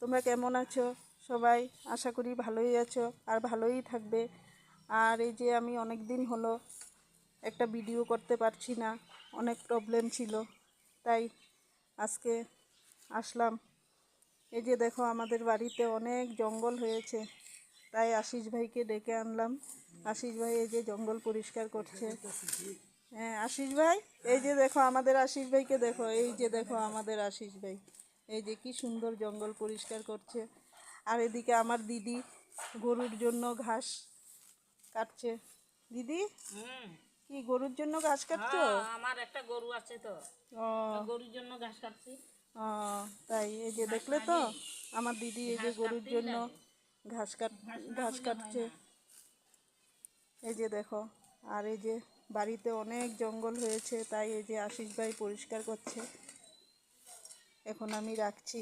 তোমরা কেমন আছো সবাই? আশা করি ভালোই আছো আর ভালোই থাকবে। আর এই যে আমি অনেক দিন হলো একটা ভিডিও করতে পারছি না, অনেক প্রবলেম ছিল, তাই আজকে আসলাম। এই যে দেখো আমাদের বাড়িতে অনেক জঙ্গল হয়েছে, তাই আশিস ভাইকে ডেকে আনলাম। আশিস ভাই এই যে জঙ্গল পরিষ্কার করছে। হ্যাঁ আশিস ভাই, এই যে দেখো আমাদের আশিস ভাইকে দেখো, এই যে দেখো আমাদের আশিস ভাই, এই যে কি সুন্দর জঙ্গল পরিষ্কার করছে। আর এদিকে আমার দিদি গরুর জন্য ঘাস কাটছে। দিদি, কি গরুর জন্য ঘাস কাটছো? আমার একটা গরু আছে তো, ও গরুর জন্য ঘাস কাটছি। ও, তাই এই যে দেখলে তো আমার দিদি এই যে গরুর জন্য ঘাস ঘাস কাটছে। এই যে দেখো, আর এই যে বাড়িতে অনেক জঙ্গল হয়েছে, তাই এই যে আশিস ভাই পরিষ্কার করছে। এখন আমি রাখছি।